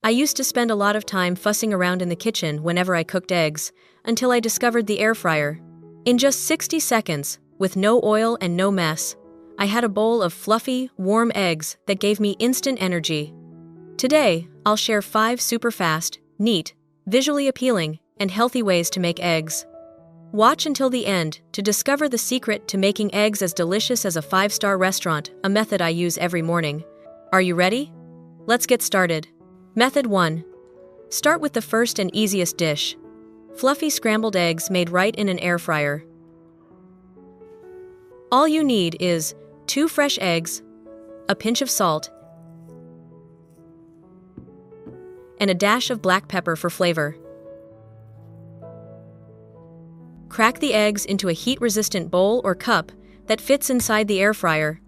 I used to spend a lot of time fussing around in the kitchen whenever I cooked eggs, until I discovered the air fryer. In just 60 seconds, with no oil and no mess, I had a bowl of fluffy, warm eggs that gave me instant energy. Today, I'll share 5 super fast, neat, visually appealing, and healthy ways to make eggs. Watch until the end to discover the secret to making eggs as delicious as a 5-star restaurant, a method I use every morning. Are you ready? Let's get started. Method 1. Start with the first and easiest dish. Fluffy scrambled eggs made right in an air fryer. All you need is 2 fresh eggs, a pinch of salt, and a dash of black pepper for flavor. Crack the eggs into a heat-resistant bowl or cup that fits inside the air fryer.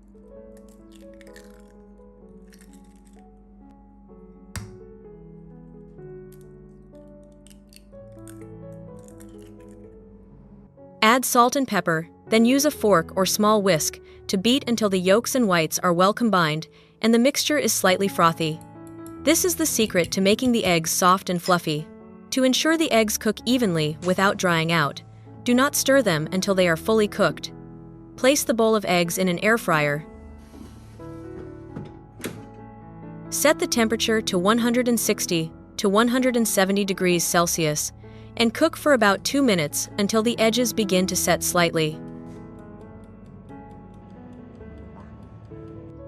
Add salt and pepper, then use a fork or small whisk to beat until the yolks and whites are well combined and the mixture is slightly frothy. This is the secret to making the eggs soft and fluffy. To ensure the eggs cook evenly without drying out, do not stir them until they are fully cooked. Place the bowl of eggs in an air fryer. Set the temperature to 160 to 170 degrees Celsius and cook for about 2 minutes until the edges begin to set slightly.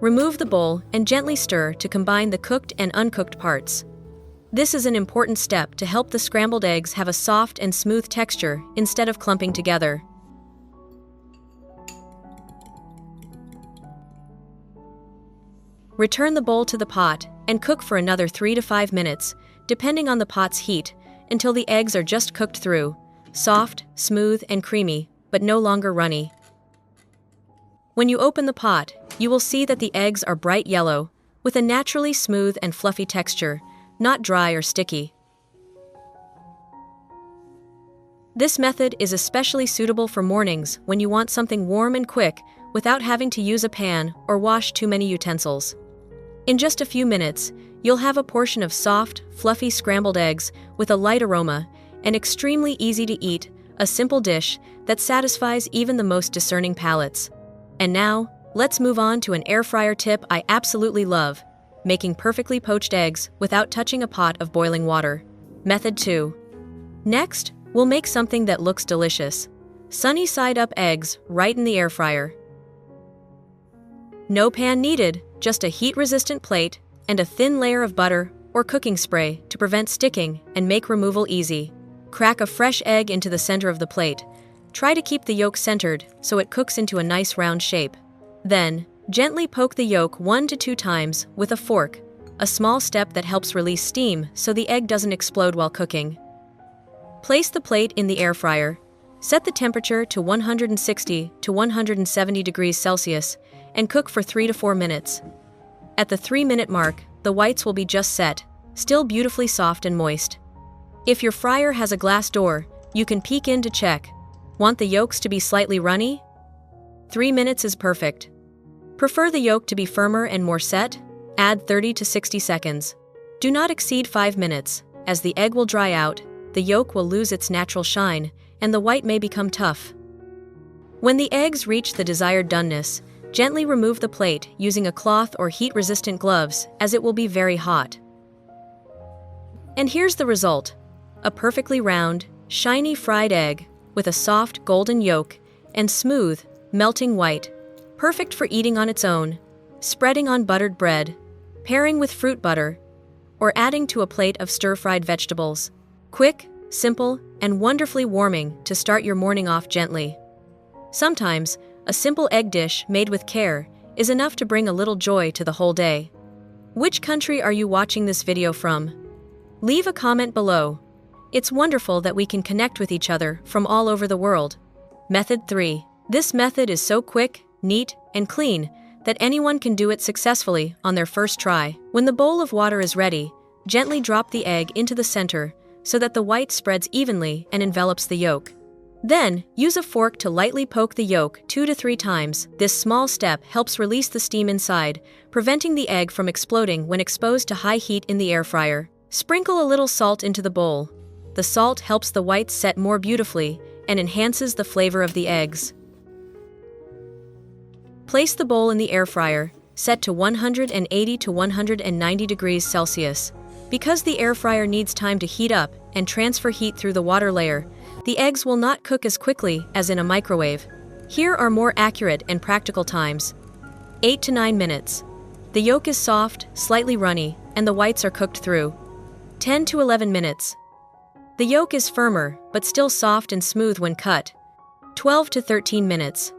Remove the bowl and gently stir to combine the cooked and uncooked parts. This is an important step to help the scrambled eggs have a soft and smooth texture instead of clumping together. Return the bowl to the pot and cook for another 3 to 5 minutes, depending on the pot's heat, until the eggs are just cooked through, soft, smooth, and creamy, but no longer runny. When you open the pot, you will see that the eggs are bright yellow, with a naturally smooth and fluffy texture, not dry or sticky. This method is especially suitable for mornings when you want something warm and quick without having to use a pan or wash too many utensils. In just a few minutes, you'll have a portion of soft, fluffy scrambled eggs with a light aroma and extremely easy to eat, a simple dish that satisfies even the most discerning palates. And now, let's move on to an air fryer tip I absolutely love: making perfectly poached eggs without touching a pot of boiling water. Method 2. Next, we'll make something that looks delicious: sunny side up eggs right in the air fryer. No pan needed, just a heat-resistant plate and a thin layer of butter or cooking spray to prevent sticking and make removal easy. Crack a fresh egg into the center of the plate. Try to keep the yolk centered so it cooks into a nice round shape. Then, gently poke the yolk 1 to 2 times with a fork, a small step that helps release steam so the egg doesn't explode while cooking. Place the plate in the air fryer. Set the temperature to 160 to 170 degrees Celsius and cook for 3 to 4 minutes. At the 3-minute mark, the whites will be just set, still beautifully soft and moist. If your fryer has a glass door, you can peek in to check. Want the yolks to be slightly runny? 3 minutes is perfect. Prefer the yolk to be firmer and more set? Add 30 to 60 seconds. Do not exceed 5 minutes, as the egg will dry out, the yolk will lose its natural shine, and the white may become tough. When the eggs reach the desired doneness, gently remove the plate using a cloth or heat-resistant gloves, as it will be very hot. And here's the result: a perfectly round, shiny fried egg with a soft golden yolk and smooth, melting white, perfect for eating on its own, spreading on buttered bread, pairing with fruit butter, or adding to a plate of stir-fried vegetables. Quick, simple, and wonderfully warming to start your morning off gently. Sometimes, a simple egg dish made with care is enough to bring a little joy to the whole day. Which country are you watching this video from? Leave a comment below. It's wonderful that we can connect with each other from all over the world. Method 3. This method is so quick, neat, and clean that anyone can do it successfully on their first try. When the bowl of water is ready, gently drop the egg into the center so that the white spreads evenly and envelops the yolk. Then, use a fork to lightly poke the yolk 2 to 3 times. This small step helps release the steam inside, preventing the egg from exploding when exposed to high heat in the air fryer. Sprinkle a little salt into the bowl. The salt helps the whites set more beautifully and enhances the flavor of the eggs. Place the bowl in the air fryer, set to 180 to 190 degrees Celsius. Because the air fryer needs time to heat up and transfer heat through the water layer, the eggs will not cook as quickly as in a microwave. Here are more accurate and practical times. 8 to 9 minutes. The yolk is soft, slightly runny, and the whites are cooked through. 10 to 11 minutes. The yolk is firmer, but still soft and smooth when cut. 12 to 13 minutes.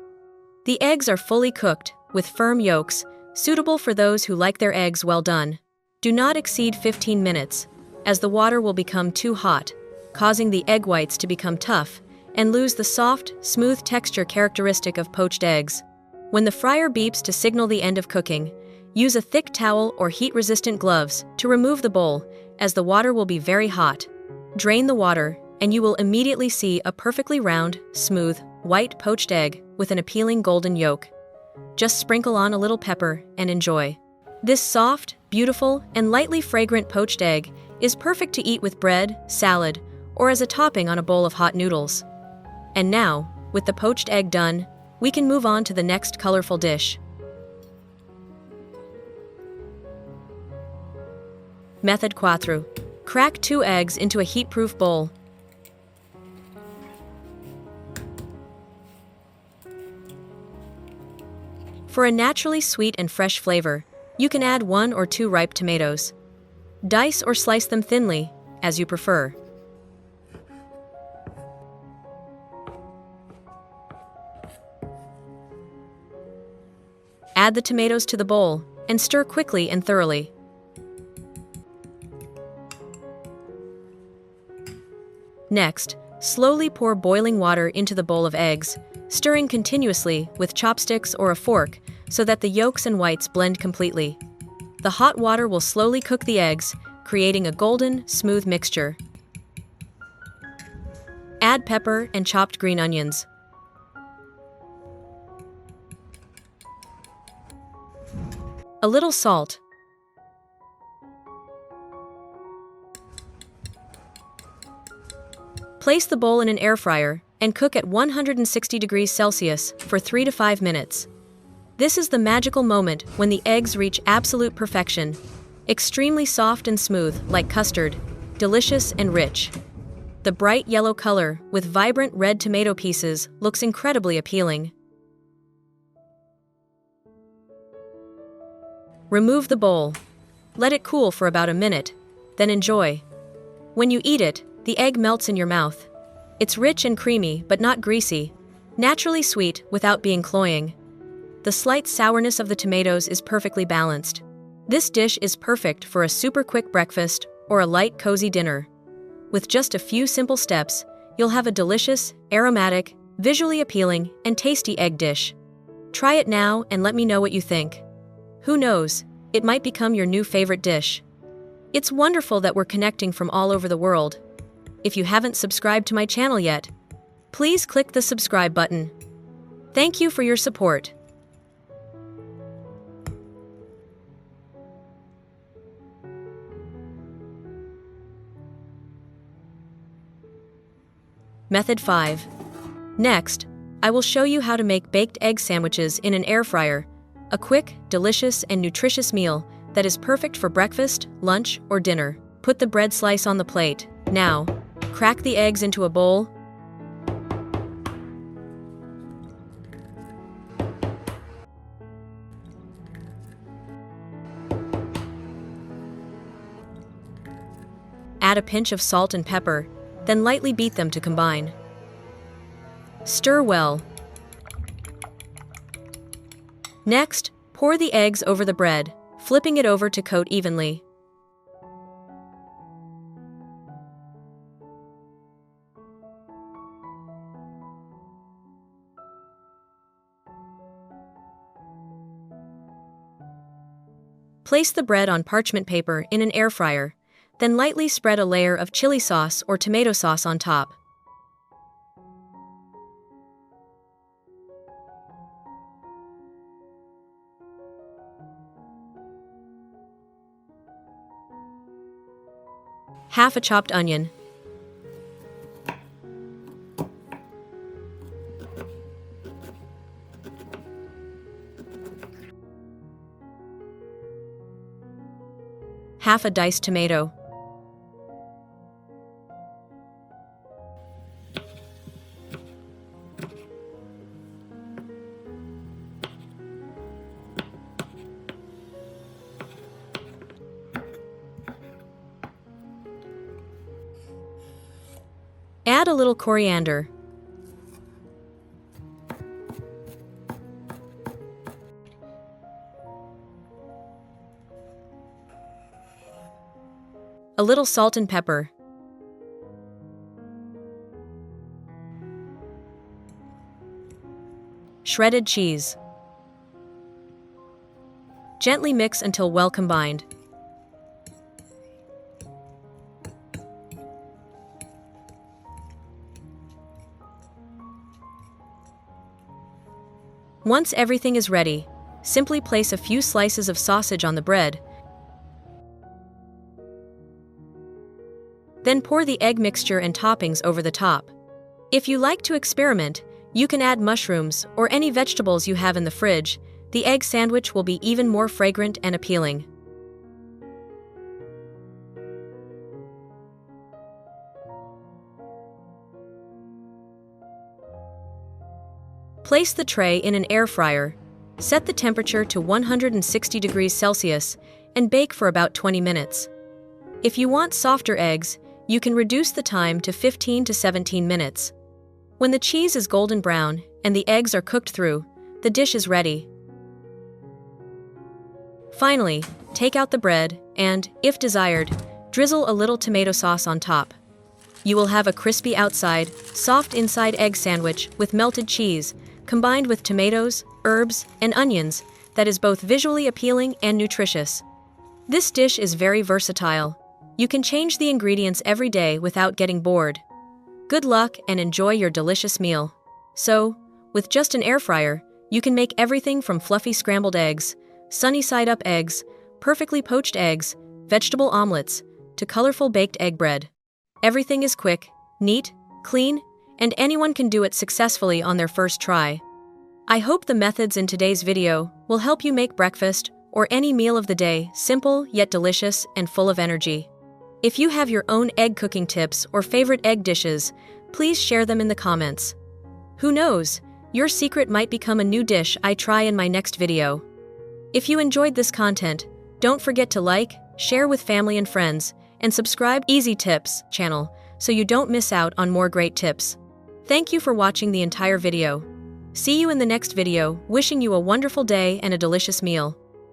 The eggs are fully cooked, with firm yolks, suitable for those who like their eggs well done. Do not exceed 15 minutes, as the water will become too hot, causing the egg whites to become tough and lose the soft, smooth texture characteristic of poached eggs. When the fryer beeps to signal the end of cooking, use a thick towel or heat-resistant gloves to remove the bowl, as the water will be very hot. Drain the water, and you will immediately see a perfectly round, smooth, white poached egg with an appealing golden yolk. Just sprinkle on a little pepper and enjoy. This soft, beautiful, and lightly fragrant poached egg is perfect to eat with bread, salad, or as a topping on a bowl of hot noodles. And now, with the poached egg done, we can move on to the next colorful dish. Method 4. Crack 2 eggs into a heat-proof bowl. For a naturally sweet and fresh flavor, you can add 1 or 2 ripe tomatoes. Dice or slice them thinly, as you prefer. Add the tomatoes to the bowl and stir quickly and thoroughly. Next, slowly pour boiling water into the bowl of eggs, stirring continuously with chopsticks or a fork so that the yolks and whites blend completely. The hot water will slowly cook the eggs, creating a golden, smooth mixture. Add pepper and chopped green onions. A little salt. Place the bowl in an air fryer and cook at 160 degrees Celsius for 3 to 5 minutes. This is the magical moment when the eggs reach absolute perfection. Extremely soft and smooth, like custard, delicious and rich. The bright yellow color with vibrant red tomato pieces looks incredibly appealing. Remove the bowl. Let it cool for about a minute, then enjoy. When you eat it, the egg melts in your mouth. It's rich and creamy, but not greasy, naturally sweet without being cloying. The slight sourness of the tomatoes is perfectly balanced. This dish is perfect for a super quick breakfast or a light, cozy dinner. With just a few simple steps, you'll have a delicious, aromatic, visually appealing, and tasty egg dish. Try it now and let me know what you think. Who knows, it might become your new favorite dish. It's wonderful that we're connecting from all over the world. If you haven't subscribed to my channel yet, please click the subscribe button. Thank you for your support. Method 5. Next, I will show you how to make baked egg sandwiches in an air fryer, a quick, delicious, and nutritious meal that is perfect for breakfast, lunch, or dinner. Put the bread slice on the plate. Now, crack the eggs into a bowl. Add a pinch of salt and pepper, then lightly beat them to combine. Stir well. Next, pour the eggs over the bread, flipping it over to coat evenly. Place the bread on parchment paper in an air fryer, then lightly spread a layer of chili sauce or tomato sauce on top. half a chopped onion, half a diced tomato, add a little coriander, a little salt and pepper, shredded cheese. Gently mix until well combined. Once everything is ready, simply place a few slices of sausage on the bread. Then pour the egg mixture and toppings over the top. If you like to experiment, you can add mushrooms or any vegetables you have in the fridge. The egg sandwich will be even more fragrant and appealing. Place the tray in an air fryer. Set the temperature to 160 degrees Celsius and bake for about 20 minutes. If you want softer eggs, you can reduce the time to 15 to 17 minutes. When the cheese is golden brown and the eggs are cooked through, the dish is ready. Finally, take out the bread and, if desired, drizzle a little tomato sauce on top. You will have a crispy outside, soft inside egg sandwich with melted cheese, combined with tomatoes, herbs, and onions, that is both visually appealing and nutritious. This dish is very versatile. You can change the ingredients every day without getting bored. Good luck and enjoy your delicious meal. So, with just an air fryer, you can make everything from fluffy scrambled eggs, sunny side up eggs, perfectly poached eggs, vegetable omelets, to colorful baked egg bread. Everything is quick, neat, clean, and anyone can do it successfully on their first try. I hope the methods in today's video will help you make breakfast or any meal of the day simple yet delicious and full of energy. If you have your own egg cooking tips or favorite egg dishes, please share them in the comments. Who knows, your secret might become a new dish I try in my next video. If you enjoyed this content, don't forget to like, share with family and friends, and subscribe Easy Tips channel so you don't miss out on more great tips. Thank you for watching the entire video. See you in the next video, wishing you a wonderful day and a delicious meal.